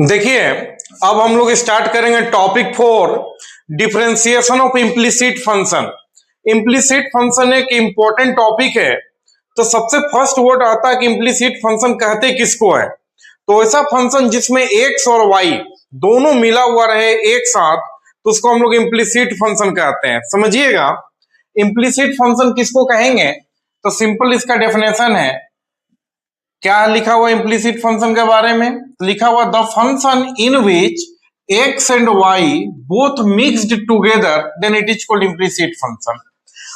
देखिए, अब हम लोग स्टार्ट करेंगे topic 4, differentiation of implicit function. Implicit function एक इंपॉर्टेंट टॉपिक है। तो सबसे फर्स्ट वर्ड आता है कि इम्प्लिसिट फंक्शन कहते किसको है। तो ऐसा फंक्शन जिसमें एक्स और वाई दोनों मिला हुआ रहे एक साथ, तो उसको हम लोग इम्प्लिसिट फंक्शन कहते हैं। समझिएगा, इम्प्लिसिट फंक्शन किसको कहेंगे। तो सिंपल इसका डेफिनेशन है, क्या लिखा हुआ इम्प्लिसिट फंक्शन के बारे में, लिखा हुआ the function in which x and y both mixed together then it is called implicit function.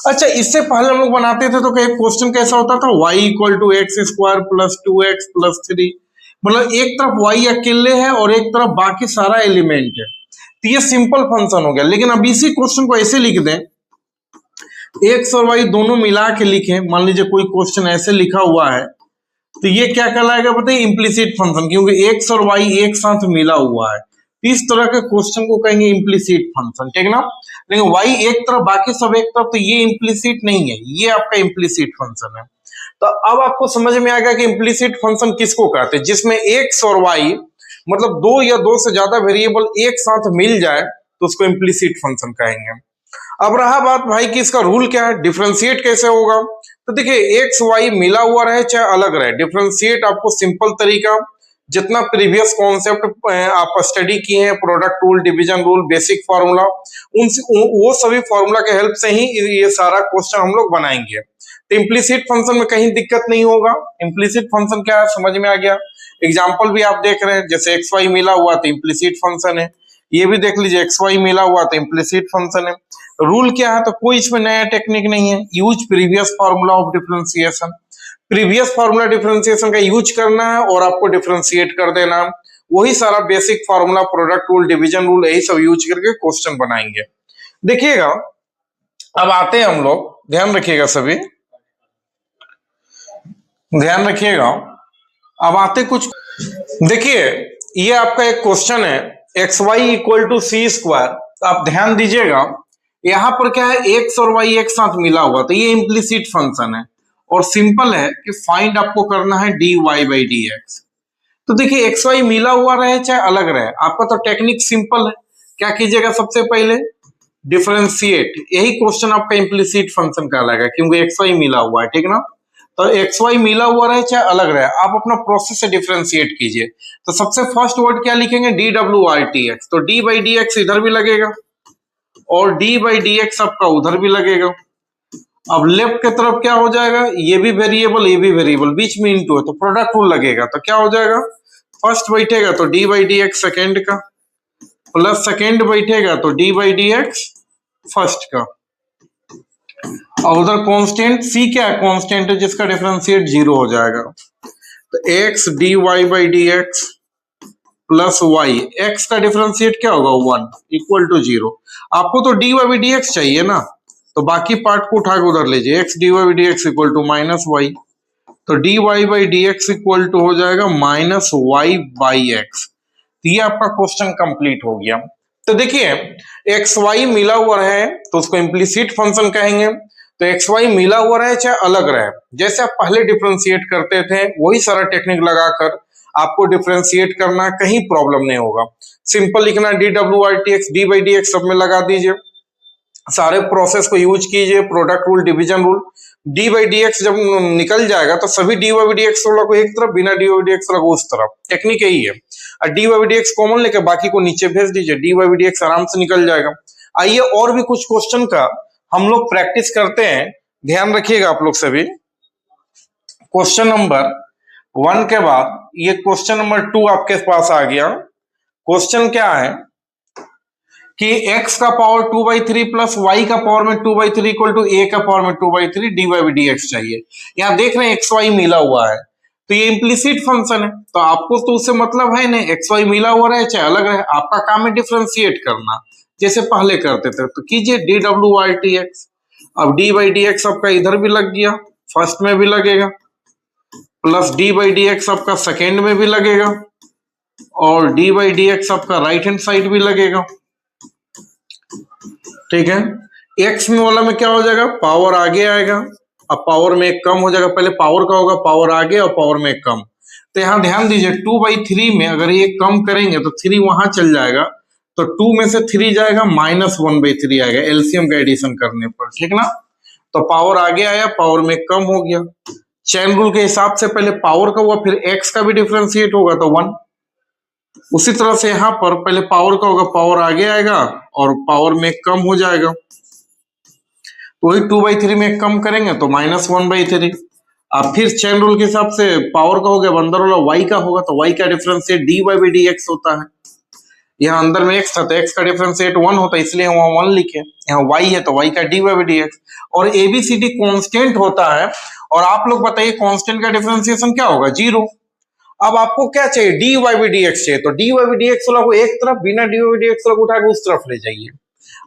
अच्छा, इससे पहले हम लोग बनाते थे तो एक क्वेश्चन कैसा होता था, y equal to x square plus 2x plus 3। मतलब एक तरफ y अकेले है और एक तरफ बाकी सारा एलिमेंट है, तो ये सिंपल फंक्शन हो गया। लेकिन अब इसी क्वेश्चन को ऐसे लिख दें, एक्स और वाई दोनों मिला के लिखें। मान लीजिए कोई क्वेश्चन ऐसे लिखा हुआ है, तो ये क्या कहलाएगा बताइए, इम्प्लिसिट फंक्शन, क्योंकि एक्स और वाई एक साथ मिला हुआ है। इस तरह के क्वेश्चन को कहेंगे इम्प्लिसिट फंक्शन, ठीक ना। लेकिन वाई एक तरफ बाकी सब एक तरफ, तो ये इम्प्लिसिट नहीं है, ये आपका इम्प्लिसिट फंक्शन है। तो अब आपको समझ में आ गया कि इम्प्लिसिट फंक्शन किसको कहते हैं, जिसमें एक्स और वाई मतलब दो या दो से ज्यादा वेरिएबल एक साथ मिल जाए तो उसको इम्प्लिसिट फंक्शन कहेंगे। अब रहा बात भाई कि इसका रूल क्या है, डिफरेंशिएट कैसे होगा। तो देखिए, एक्स वाई मिला हुआ रहे चाहे अलग रहे, डिफरेंशिएट आपको सिंपल तरीका, जितना प्रीवियस कॉन्सेप्ट आप स्टडी किए हैं, product rule, division rule, basic formula, वो सभी फार्मूला के हेल्प से ही ये सारा क्वेश्चन हम लोग बनाएंगे। तो इम्प्लिसिट फंक्शन में कहीं दिक्कत नहीं होगा। इम्प्लिसिट फंक्शन क्या है समझ में आ गया। एग्जाम्पल भी आप देख रहे हैं, जैसे एक्स वाई मिला हुआ तो इम्प्लिसिट फंक्शन है। ये भी देख लीजिए, एक्स वाई मिला हुआ तो इम्प्लिसिट फंक्शन है। रूल क्या है, तो कोई इसमें नया टेक्निक नहीं है, use previous formula of differentiation. Previous formula differentiation का यूज करना है और आपको डिफरेंशिएट कर देना। वही सारा basic formula, product rule, division rule, यही सब यूज करके क्वेश्चन बनाएंगे। देखिएगा, अब आते हैं हम लोग, ध्यान रखिएगा सभी, ध्यान रखिएगा। अब आते कुछ, देखिए ये आपका एक क्वेश्चन है, x y equal to c square. तो आप ध्यान दीजिएगा, यहां पर क्या है, एक्स और वाई एक साथ मिला हुआ, तो ये इम्प्लिसिट फंक्शन है और सिंपल है कि फाइंड आपको करना है d y by d x. तो देखिए, एक्स वाई मिला हुआ रहे चाहे अलग रहे, आपका तो टेक्निक सिंपल है। क्या कीजिएगा, सबसे पहले डिफरेंशिएट, यही क्वेश्चन आपका इम्प्लिसिट फंक्शन कहलाएगा, क्योंकि एक्स वाई मिला हुआ है, ठीक ना। तो एक्स वाई मिला हुआ रहे चाहे अलग रहे, आप अपना प्रोसेस से डिफरेंशिएट कीजिए। तो सबसे फर्स्ट वर्ड क्या लिखेंगे, D W R T x. तो डी बाई डी एक्स इधर भी लगेगा और डी बाई डी एक्स आपका उधर भी लगेगा। अब लेफ्ट की तरफ क्या हो जाएगा, ये भी वेरिएबल ये भी वेरिएबल, बीच में इनटू है तो प्रोडक्ट रूल लगेगा। तो क्या हो जाएगा, फर्स्ट बैठेगा तो d by d x second का, प्लस सेकेंड बैठेगा तो d by d x first का, और उधर कांस्टेंट सी क्या है, कांस्टेंट है जिसका डिफरेंशिएट 0 हो जाएगा। तो x d y by d x plus y, x का डिफरेंशिएट क्या होगा 1 इक्वल टू 0। आपको तो d y by d x चाहिए ना, तो बाकी पार्ट को उठा के उधर लीजिए, x d y by d x equal to minus y. तो d y by d x equal to हो जाएगा माइनस वाई बाई एक्स। तो ये आपका क्वेश्चन कंप्लीट हो गया। तो देखिए, एक्स वाई मिला हुआ है तो उसको इम्प्लिसिट फंक्शन कहेंगे। तो एक्स वाई मिला हुआ रहे चाहे अलग रहे, जैसे आप पहले डिफरेंशिएट करते थे वही सारा टेक्निक लगाकर आपको डिफरेंशिएट करना, कहीं प्रॉब्लम नहीं होगा। सिंपल लिखना, D W R T x, D by d x सब में लगा दीजिए, सारे प्रोसेस को यूज कीजिए, product rule, division rule. D by d x जब निकल जाएगा तो सभी डी वाई डी एक्स वाला को एक तरफ, बिना डी वाई डी एक्स वाला को उस तरफ, टेक्निक यही है। और d y d x common लेके बाकी को नीचे भेज दीजिए, डी वाई डी एक्स आराम से निकल जाएगा। आइए और भी कुछ क्वेश्चन का हम लोग प्रैक्टिस करते हैं, ध्यान रखिएगा आप लोग सभी। क्वेश्चन नंबर 1 के बाद ये क्वेश्चन नंबर 2 आपके पास आ गया। क्वेश्चन क्या है कि x का पावर 2/3 प्लस y का पावर में 2/3 इक्वल टू a का पावर में 2/3 डी वाई डी एक्स चाहिए। यहाँ देख रहे हैं एक्स वाई मिला हुआ है, तो ये इम्प्लिसिट फंक्शन है, तो आपको तो उससे मतलब है नहीं, एक्स वाई मिला हुआ रहे चाहे अलग रहे, आपका काम है डिफरेंशिएट करना, जैसे पहले करते थे। तो कीजिए D W R T x. अब डी बाई डी एक्स आपका इधर भी लग गया, फर्स्ट में भी लगेगा, plus d by d x आपका सेकेंड में भी लगेगा, और डी बाई डी एक्स आपका राइट हैंड साइड भी लगेगा, ठीक है। एक्स में वाला में क्या हो जाएगा, पावर आगे आएगा, अब पावर में एक कम हो जाएगा, पहले पावर का होगा पावर आगे और पावर में एक कम, तो यहाँ ध्यान दीजिए 2/3 में अगर ये कम करेंगे तो 3 वहां चल जाएगा, तो 2 में से 3 जाएगा, -1/3 आएगा एलसीएम का एडिशन करने पर, ठीक ना। तो पावर आगे आया, पावर में कम हो गया। चैन रूल के हिसाब से पहले पावर का हुआ, फिर एक्स का भी डिफरेंशिएट होगा तो 1। उसी तरह से यहाँ पर पहले पावर का होगा, पावर आगे आएगा और पावर में कम हो जाएगा, तो वही 2/3 में कम करेंगे तो -1/3। अब फिर चैन रूल के हिसाब से पावर का हो गया, अंदर वाला y का होगा, तो y का डिफरेंशिएट dy/dx होता है। यहाँ अंदर में x था तो x का डिफरेंशिएट 1 होता है, इसलिए वहां 1 लिखे। यहाँ y है तो y का dy/dx, और ABCD कांस्टेंट होता है। और आप लोग बताइए कांस्टेंट का डिफरेंशिएशन क्या होगा, 0। अब आपको क्या चाहिए, dy/dx चाहिए, तो dy/dx वाला को एक तरफ, बिना dy/dx वाला को उठा के उस तरफ ले जाइए,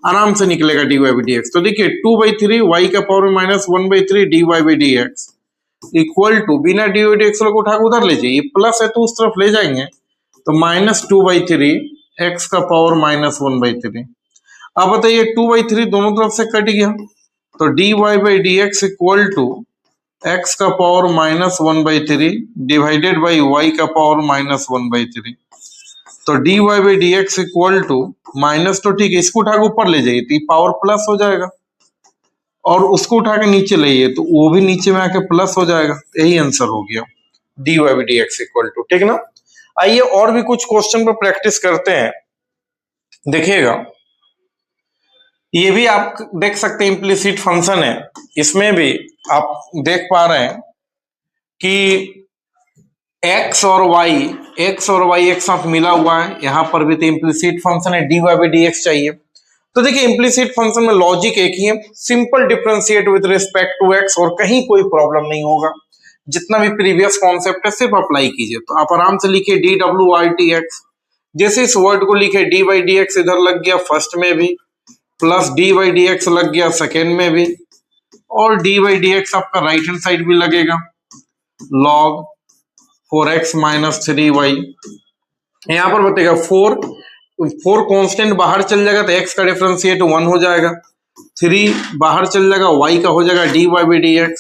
आराम से निकलेगा dy/dx। तो देखिए 2/3 y का पावर -1/3 dy/dx इक्वल टू, बिना dy/dx वाला को उठा के उधर ले जाइए, प्लस है तो उस तरफ ले जाएंगे, तो -2/3 x का पावर -1/3। अब बताइए 2/3 दोनों तरफ से कट गया, तो dy/dx इक्वल टू x का पावर -1/3 डिवाइडेड बाई y का पावर -1/3। तो dy/dx इक्वल टू माइनस, तो ठीक है, इसको उठा के ऊपर ले जाइए तो पावर प्लस हो जाएगा, और उसको उठा के नीचे लाइए तो वो भी नीचे में आके प्लस हो जाएगा। यही आंसर हो गया dy/dx इक्वल टू, ठीक ना। आइए और भी कुछ क्वेश्चन पर प्रैक्टिस करते हैं, देखिएगा। ये भी आप देख सकते हैं इम्प्लिसिट फंक्शन है, इसमें भी आप देख पा रहे हैं कि x और y एक साथ मिला हुआ है, यहां पर भी तो इम्प्लिसिट फंक्शन है, dy/dx चाहिए। तो देखिए इम्प्लिसिट फंक्शन में लॉजिक एक ही है, simple differentiate with respect to x, और कहीं कोई प्रॉब्लम नहीं होगा। जितना भी प्रीवियस कॉन्सेप्ट है सिर्फ अप्लाई कीजिए। तो आप आराम से लिखिए dwrtx, जैसे इस वर्ड को लिखे dy/dx इधर लग गया फर्स्ट में भी, प्लस dy/dx लग गया सेकेंड में भी, और dy/dx आपका राइट हैंड साइड भी लगेगा, log 4x - 3y। यहां पर बताएगा 4 कांस्टेंट बाहर चल जाएगा तो x का डिफरेंशिएट 1 हो जाएगा, 3 बाहर चल जाएगा y का हो जाएगा dy/dx,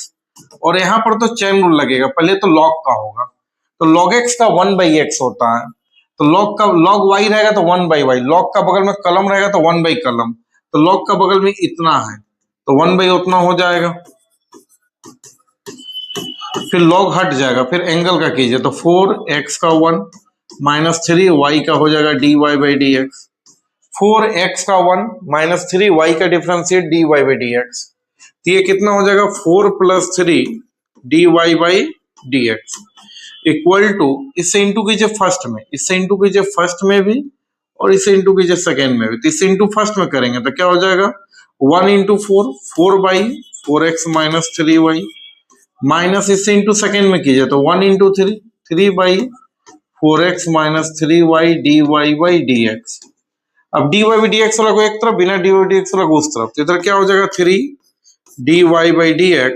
और यहाँ पर तो चेन रूल लगेगा, पहले तो log का होगा, तो log x का 1/x होता है, तो log y रहेगा तो 1/y, log का बगल में कलम रहेगा तो 1/कलम, तो log का बगल में इतना है तो 1/ उतना हो जाएगा, फिर log हट जाएगा, फिर एंगल का कीजिए तो 4x का 1 - 3y का हो जाएगा dy/dx, 4x का 1 - 3y का डिफरेंशिएट dy/dx, तो ये कितना हो जाएगा 4 + 3 dy/dx इक्वल टू, इससे इंटू कीजिए फर्स्ट में, इससे इंटू कीजिए फर्स्ट में भी, और इससे इंटू कीजिए सेकेंड में भी। तो इससे इंटू फर्स्ट में करेंगे तो क्या हो जाएगा 1 × 4 4/4x - 3y, माइनस इससे इंटू सेकेंड में कीजिए तो 1 × 3 3/4x - 3y dy/dx। अब dy/dx वाला को एक तरफ, बिना dy/dx वाला को उस तरफ, तो इधर क्या हो जाएगा 3 dy/dx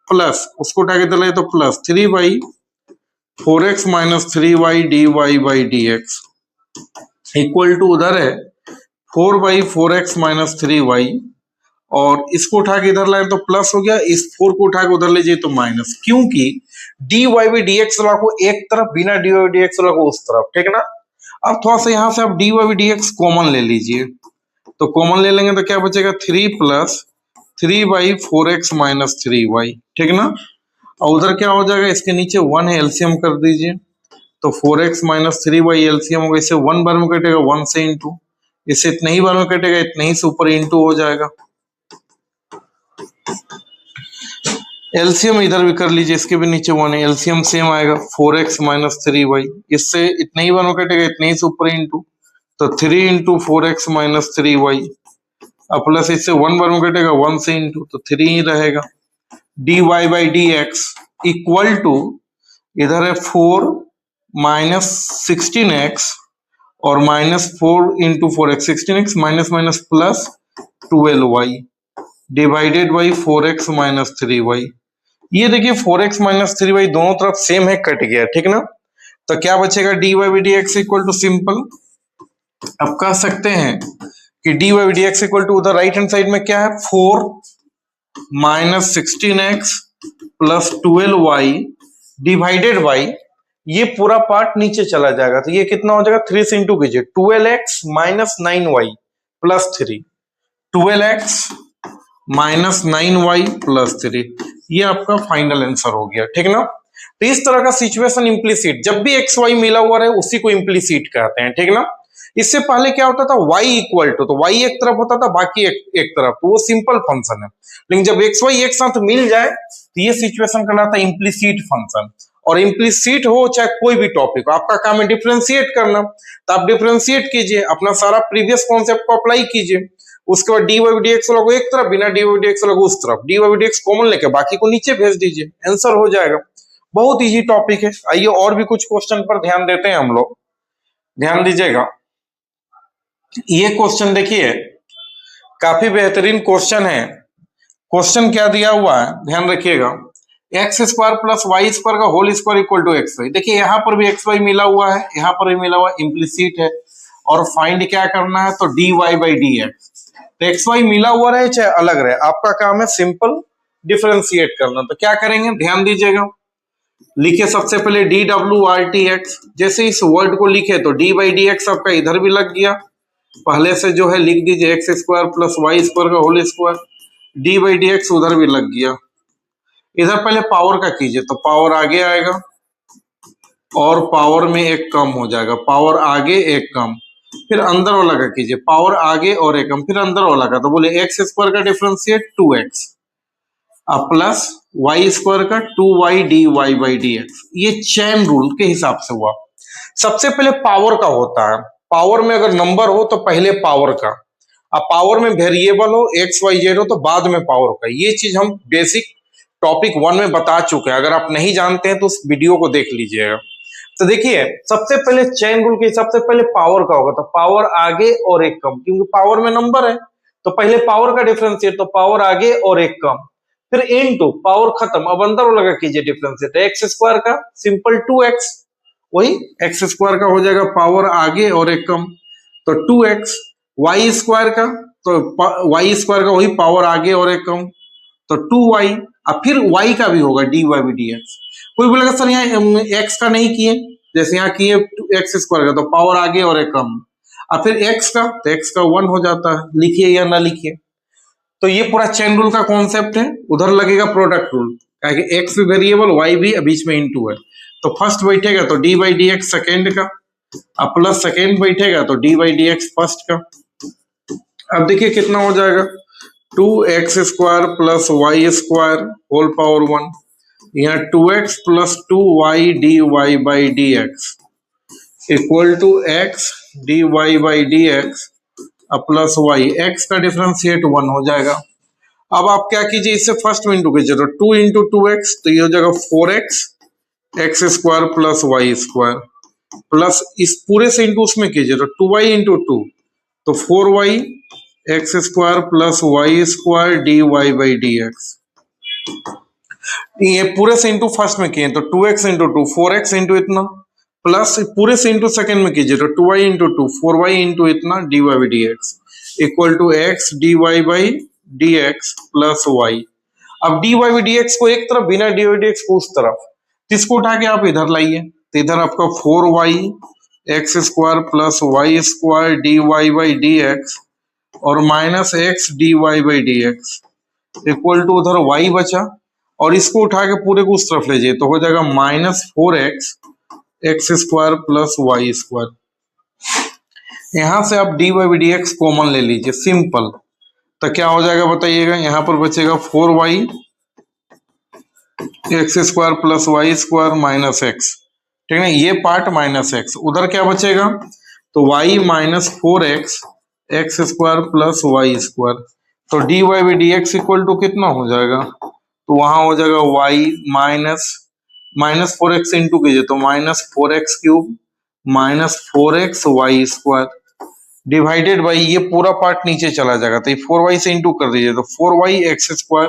प्लस, उसको उठा के इधर तो plus 3/4x - 3y dy/dx equal to, उधर है 4/4x - 3y, और इसको उठा के इधर लाए तो प्लस हो गया, इस 4 को उठा के उधर ले जाइए तो माइनस, क्योंकि dy/dx वाला को एक तरफ, बिना dy/dx वाला को उस तरफ, ठीक ना। अब थोड़ा सा यहाँ से आप dy/dx कॉमन ले लीजिए, तो कॉमन ले लेंगे तो क्या बचेगा 3 + 3/4x - 3y, ठीक ना। और उधर क्या हो जाएगा, इसके नीचे 1 है, एलसीएम कर दीजिए, तो 4x - 3y एलसीएम होगा, इससे 1 बार में कटेगा 1 से इंटू, इससे इतने ही बार में कटेगा, इतने ही से ऊपर इंटू हो जाएगा। एलसीएम इधर भी कर लीजिए, इसके भी नीचे 1 है, एलसीएम सेम आएगा 4x - 3y, इससे इतने ही बार में कटेगा, इतने ही से ऊपर इंटू, तो 3 × 4x - 3y, अब प्लस इससे 1 बार में कटेगा 1 से इंटू, तो 3 ही रहेगा, dy/dx इक्वल टू, इधर है 4 - 16x और -4 × 4x, 16x minus minus plus 12y divided by 4x - 3y। ये देखिए 4x - 3y दोनों तरफ सेम है, कट गया, ठीक ना। तो क्या बचेगा dy/dx इक्वल टू, सिंपल अब कह सकते हैं कि dy/dx इक्वल टू, उधर राइट हैंड साइड में क्या है 4 - 16x + 12y डिवाइडेड बाई, ये पूरा पार्ट नीचे चला जाएगा, तो ये कितना हो जाएगा 3 से इंटू कीजिए 12x minus 9y plus 3, 12x minus 9y plus 3, ये आपका फाइनल आंसर हो गया। ठीक ना। तो इस तरह का सिचुएशन इम्प्लीसिट, जब भी एक्स वाई मिला हुआ रहे उसी को इम्प्लीसिट कहते हैं। ठीक ना। इससे पहले क्या होता था y इक्वल टू, तो y एक तरफ होता था बाकी एक तरफ, तो वो सिंपल फंक्शन है। लेकिन जब एक्स वाई एक साथ मिल जाए तो ये सिचुएशन कहलाता है इम्प्लीसिट फंक्शन। और इम्प्लीसिट हो चाहे कोई भी टॉपिक हो, आपका काम है डिफरेंशिएट करना, तो आप डिफरेंशिएट कीजिए, अपना सारा प्रीवियस कॉन्सेप्ट को अप्लाई कीजिए। उसके बाद डी वाई डी एक्स वाला को एक तरफ, बिना डी वाई डी एक्स वाला को उस तरफ, d y d x common लेके बाकी को नीचे भेज दीजिए, आंसर हो जाएगा। बहुत इजी टॉपिक है। आइए और भी कुछ क्वेश्चन पर ध्यान देते हैं हम लोग, ध्यान दीजिएगा। ये क्वेश्चन देखिए, काफी बेहतरीन क्वेश्चन है। क्वेश्चन क्या दिया हुआ है, ध्यान रखिएगा। X square plus y square का whole square equal to x y. देखिए यहाँ पर भी एक्स वाई मिला हुआ है, यहाँ पर भी मिला हुआ, इम्प्लीसिट है। और फाइंड क्या करना है, तो d y by d x. तो एक्स वाई मिला हुआ रहे चाहे अलग रहे, आपका काम है सिंपल डिफरेंशिएट करना। तो क्या करेंगे, ध्यान दीजिएगा। लिखे सबसे पहले D W R T x, जैसे इस वर्ड को लिखे तो डी बाई डी एक्स आपका इधर भी लग गया, पहले से जो है लिख दीजिए x square plus y square का whole square, d by d x उधर भी लग गया। इधर पहले पावर का कीजिए तो पावर आगे आएगा और पावर में एक कम हो जाएगा, पावर आगे एक कम। फिर अंदर वाला का कीजिए, पावर आगे और एक कम, फिर अंदर वाला का, तो बोले एक्स स्क्वायर का differentiate 2x plus y square का 2y d y by d x. ये चेन रूल के हिसाब से हुआ। सबसे पहले पावर का होता है, पावर में अगर नंबर हो तो पहले पावर का, अब पावर में वेरिएबल हो एक्स वाई जेड हो तो बाद में पावर का। ये चीज हम बेसिक टॉपिक 1 में बता चुके हैं, अगर आप नहीं जानते हैं तो उस वीडियो को देख लीजिएगा। तो देखिए सबसे पहले चेन रूल के हिसाब से पहले पावर का होगा, तो पावर आगे और एक कम, क्योंकि पावर में नंबर है तो पहले पावर का डिफरेंशिएट, तो पावर आगे और एक कम, फिर इनटू पावर खत्म, अब अंदर वो लगा कीजिए डिफरेंशिएट, एक्स स्क्वायर का सिंपल 2x, वही एक्स स्क्वायर का हो जाएगा पावर आगे और एक कम तो 2x, वाई स्क्वायर का तो वाई स्क्वायर का वही पावर आगे और एक कम तो 2y, अब फिर y का भी होगा d y by d x. कोई बोलेगा सर यहाँ x का नहीं किए, जैसे यहाँ किए एक्स स्क्वायर का तो पावर आगे और एक कम, अब फिर x का तो x का 1 हो जाता है, लिखिए या ना लिखिए। तो ये पूरा चेन रूल का कॉन्सेप्ट है। उधर लगेगा प्रोडक्ट रूल, कि x भी वेरिएबल y भी, बीच में इनटू है, तो फर्स्ट बैठेगा तो d by d x second का, अब प्लस सेकेंड बैठेगा तो d by d x first का। अब देखिए कितना हो जाएगा, 2x square plus y square whole power 1, यहाँ 2x plus 2y d y by d x equal to x d y by d x plus y, x का differentiate 1 हो जाएगा। अब आप क्या कीजिए, इससे फर्स्ट में इंटू कीजिए तो 2 इंटू 2x, तो ये हो जाएगा 4x x square plus y square, plus इस पूरे से इंटू उसमें कीजिए तो 2y इंटू 2 तो 4y x square plus y square d y by d x. ये पूरे से इंटू फर्स्ट में किए तो 2x इंटू 2 4x इंटू इतना, प्लस पूरे से इंटू सेकेंड में कीजिए तो 2y इंटू 2 4y इंटू इतना d y by d x equal to x d y by d x plus y. अब d y by d x को एक तरफ, बिना डी वाई डी एक्स को उस तरफ, तो इसको उठा के आप इधर लाइए, तो इधर आपका 4y x square plus y square d y by d x और minus x d y by d x equal to उधर y बचा, और इसको उठा के पूरे को उस तरफ ले जाइए तो हो जाएगा minus 4x x square plus y square. यहां से आप d y by d x common ले लीजिए, सिंपल, तो क्या हो जाएगा बताइएगा, यहाँ पर बचेगा 4y x square plus y square minus x, ठीक है, ये पार्ट माइनस एक्स, उधर क्या बचेगा तो y minus 4x x square plus y square, तो d y by d x equal to कितना हो जाएगा, तो वहां हो जाएगा y माइनस 4x इंटू कीजिए तो minus 4x cube minus 4x y square divided by, ये पूरा पार्ट नीचे चला जाएगा तो ये 4y से इंटू कर दीजिए तो 4y x square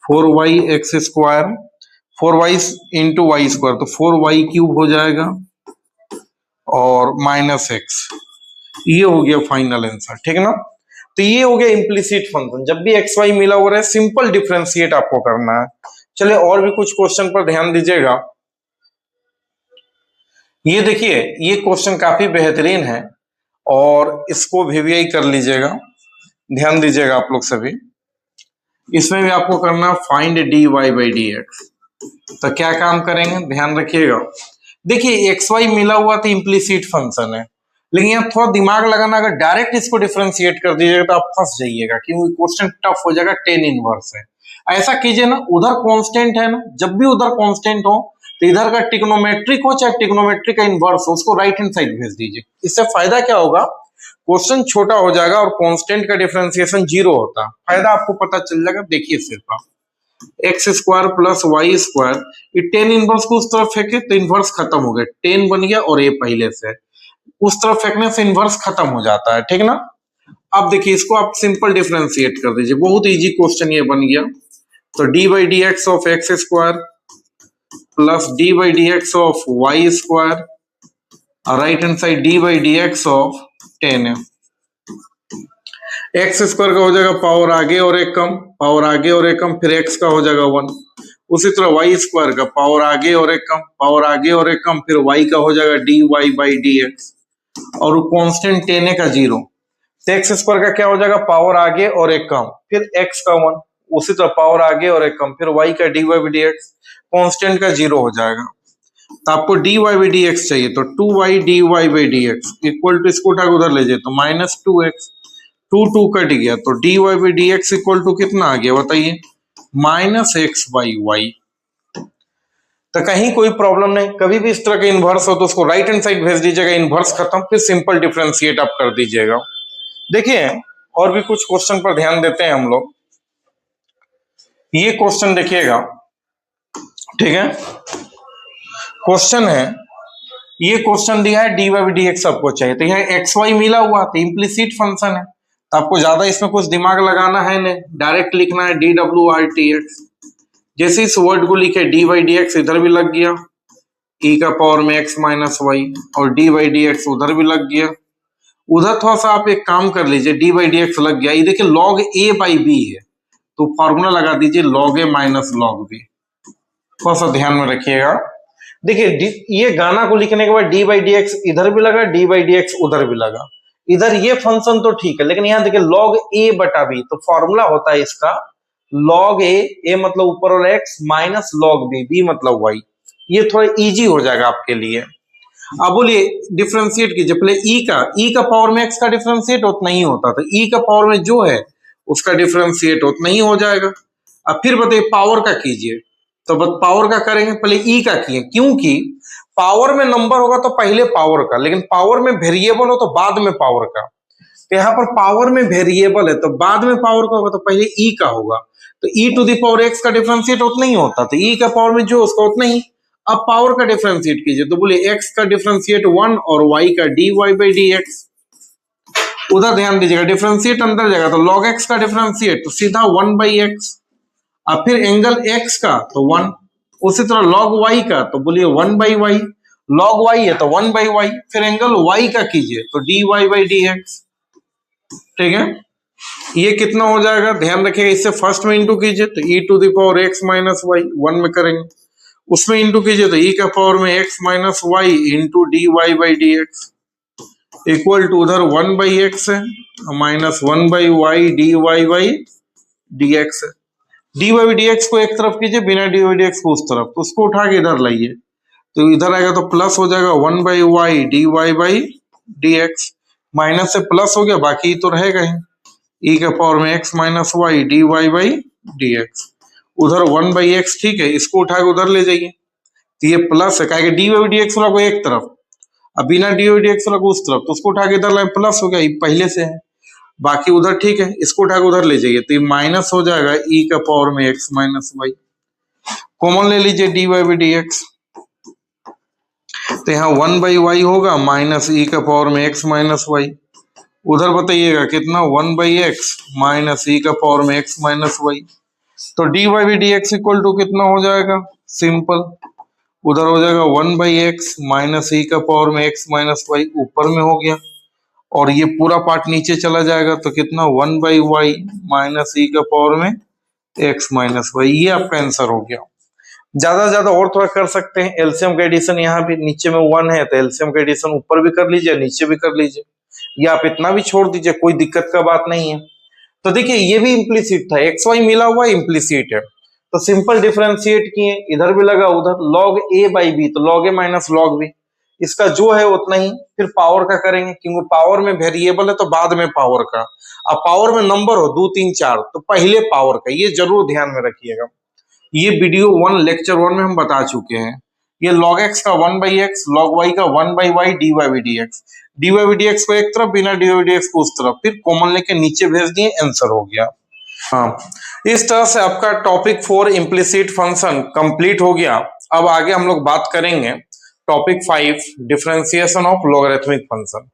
4y x square 4y into y square तो 4y क्यूब हो जाएगा और माइनस एक्स, ये हो गया फाइनल आंसर, ठीक है ना। तो ये हो गया इम्प्लीसिट फंक्शन, जब भी एक्स वाई मिला हुआ है सिंपल डिफरेंशिएट आपको करना है। चलिए और भी कुछ क्वेश्चन पर ध्यान दीजिएगा। ये देखिए, ये क्वेश्चन काफी बेहतरीन है और इसको वीवीआई कर लीजिएगा। ध्यान दीजिएगा आप लोग सभी, इसमें भी आपको करना find dy by d x. तो क्या काम करेंगे, ध्यान रखिएगा। देखिए एक्स वाई मिला हुआ तो इम्प्लीसिट फंक्शन है, लेकिन यहाँ थोड़ा दिमाग लगाना, अगर डायरेक्ट इसको डिफरेंशिएट कर दीजिएगा तो आप फंस जाइएगा, क्योंकि क्वेश्चन टफ हो जाएगा, टेन इनवर्स है। ऐसा कीजिए ना, उधर कांस्टेंट है ना, जब भी उधर कांस्टेंट हो तो इधर का ट्रिग्नोमेट्रिक हो चाहे ट्रिग्नोमेट्रिक का इनवर्स हो, उसको राइट हैंड साइड भेज दीजिए। इससे फायदा क्या होगा, क्वेश्चन छोटा हो जाएगा और कांस्टेंट का डिफरेंशिएशन 0 होता। फायदा आपको पता चल जाएगा। देखिए सिर्फ x square plus y square, ये टेन इनवर्स को उस तरफ फेंके तो इनवर्स खत्म हो गया, टेन बन गया और ये पहले से उस तरफ फेंकने से इनवर्स खत्म हो जाता है, ठीक ना। अब देखिए इसको आप सिंपल डिफरेंशिएट कर दीजिए, बहुत इजी क्वेश्चन ये बन गया। तो d by d x of x square plus d by d x of y square, right hand side d by d x of 10 x square का हो जाएगा पावर आगे और एक कम, पावर आगे और एक कम, फिर एक्स का हो जाएगा 1। उसी तरह वाई स्क्वायर का पावर आगे और एक कम, पावर आगे और एक कम, फिर वाई का हो जाएगा d y by d x, और कॉन्स्टेंट 10 का 0। तो एक्स स्क्वायर का क्या हो जाएगा, पावर आगे और एक कम, फिर एक्स का 1, उसी तरह पावर आगे और एक कम, फिर वाई का d y by d x, constant का 0 हो जाएगा। तो आपको d y by d x चाहिए, तो 2y d y by d x equal to, इसको उठा के उधर ले जाए तो माइनस 2x, 2 कट गया, तो d y by d x equal to कितना आ गया बताइए, माइनस एक्स बाई वाई। तो कहीं कोई प्रॉब्लम नहीं, कभी भी इस तरह का इनवर्स हो तो उसको राइट हैंड साइड भेज दीजिएगा, इनवर्स खत्म, फिर सिंपल डिफरेंशिएट आप कर दीजिएगा। देखिए और भी कुछ क्वेश्चन पर ध्यान देते हैं हम लोग। ये क्वेश्चन देखिएगा, ठीक है, क्वेश्चन है, ये क्वेश्चन दिया है डी वाई डी एक्स आपको चाहिए, तो यह एक्स वाई मिला हुआ तो इम्प्लीसिट फंक्शन है, तो आपको ज्यादा इसमें कुछ दिमाग लगाना है नहीं, डायरेक्ट लिखना है D W R T x. जैसे इस वर्ड को लिखे डी वाई डी एक्स इधर भी लग गया, ई का पावर में एक्स माइनस वाई, और डी वाई डी एक्स उधर भी लग गया। उधर थोड़ा सा आप एक काम कर लीजिए, डी वाई डी एक्स लग गया, ये देखिए लॉग ए बाई बी है, तो फॉर्मूला लगा दीजिए लॉग ए माइनस लॉग बी, थोड़ा सा ध्यान में रखिएगा। देखिए ये गाना को लिखने के बाद डी बाई डी एक्स इधर भी लगा, डी बाई डी एक्स उधर भी लगा, इधर ये फंक्शन तो ठीक है, लेकिन यहाँ देखिए लॉग ए बटा बी, तो फॉर्मूला होता है इसका लॉग ए मतलब ऊपर वाला x minus log b, b मतलब वाई। ये थोड़ा इजी हो जाएगा आपके लिए। अब बोलिए डिफरेंशिएट कीजिए, पहले ई का पावर में एक्स का डिफरेंशिएट उतना ही होता था, ई का पावर में जो है उसका डिफरेंशिएट उतना ही हो जाएगा। अब फिर बताइए पावर का कीजिए, तो बस पावर का करेंगे, पहले ई का किए, क्योंकि पावर में नंबर होगा तो पहले पावर का, लेकिन पावर में वेरिएबल हो तो बाद में पावर का। तो यहाँ पर पावर में वेरिएबल है तो बाद में पावर का होगा, तो पहले ई का होगा, तो ई टू द पावर एक्स का डिफरेंशिएट उतना ही होता, तो ई का पावर में जो उसका उतना ही। अब पावर का डिफरेंशिएट कीजिए, तो बोलिए एक्स का डिफरेंशिएट 1 और वाई का d y by d x. उधर ध्यान दीजिएगा, डिफरेंशिएट अंदर जाएगा तो लॉग एक्स का डिफरेंशिएट तो सीधा 1 बाई एक्स, अब फिर एंगल x का तो 1, उसी तरह log y का तो बोलिए 1 बाई वाई, log y है तो 1 बाई वाई, फिर एंगल y का कीजिए तो dy बाई dx, ठीक है। ये कितना हो जाएगा, ध्यान रखिएगा, इससे फर्स्ट में इंटू कीजिए तो e to the power x minus y 1 में करेंगे, उसमें इंटू कीजिए तो e का पावर में x minus y into dy by dx equal to उधर 1 बाई एक्स है minus 1 by y dy by dx है। डी वाई डी एक्स को एक तरफ कीजिए, बिना डी वाई डी एक्स को उस तरफ, तो उसको उठा के इधर लाइए, तो इधर आएगा तो प्लस हो जाएगा 1 by y d y by d x, minus से प्लस हो गया, बाकी तो रहेगा ही, ई का पावर में x minus y d y by d x, उधर 1 बाई एक्स, ठीक है, इसको उठा के उधर ले जाइए, तो ये प्लस है, कहेगा डी वाई डी एक्स वाला को एक तरफ, अब बिना डी वाई डी एक्स वाला को उस तरफ, तो उसको उठा के इधर लाए, प्लस हो गया, ये पहले से है, बाकी उधर ठीक है, इसको उठा के उधर ले जाइए तो ये माइनस हो जाएगा ई का पावर में एक्स माइनस वाई, कॉमन ले लीजिए d y by d x, तो यहाँ 1 बाई वाई होगा माइनस ई का पावर में एक्स माइनस वाई, उधर बताइएगा कितना 1 बाई एक्स माइनस ई का पावर में एक्स माइनस वाई, तो d y by d x equal to कितना हो जाएगा, सिंपल, उधर हो जाएगा 1 बाई एक्स माइनस ई का पावर में एक्स माइनस वाई, ऊपर में हो गया, और ये पूरा पार्ट नीचे चला जाएगा तो कितना 1 बाई वाई माइनस ई का पावर में एक्स माइनस वाई, ये आपका आंसर हो गया। ज्यादा ज्यादा और थोड़ा कर सकते हैं, एलसीएम का एडिशन यहाँ भी नीचे में 1 है तो एलसीएम का एडिशन ऊपर भी कर लीजिए नीचे भी कर लीजिए, या आप इतना भी छोड़ दीजिए, कोई दिक्कत का बात नहीं है। तो देखिए ये भी इम्प्लीसिट था, एक्स वाई मिला हुआ इम्प्लीसिट है, तो सिंपल डिफरेंशिएट किए, इधर भी लगा उधर, log a बाई बी तो log a minus log b, इसका जो है उतना ही, फिर पावर का करेंगे क्योंकि पावर में वेरिएबल है तो बाद में पावर का, अब पावर में नंबर हो 2 3 4 तो पहले पावर का, ये जरूर ध्यान में रखिएगा। ये वीडियो 1 लेक्चर 1 में हम बता चुके हैं। ये log x का 1 बाई एक्स, log y का 1 by y, dy by dx, dy by dx को एक तरफ, बिना dy बाई dx को उस तरफ, फिर कॉमन लेके नीचे भेज दिए, आंसर हो गया। हाँ, इस तरह से आपका टॉपिक 4 इम्प्लिसिट फंक्शन कंप्लीट हो गया। अब आगे हम लोग बात करेंगे topic 5 differentiation of logarithmic function.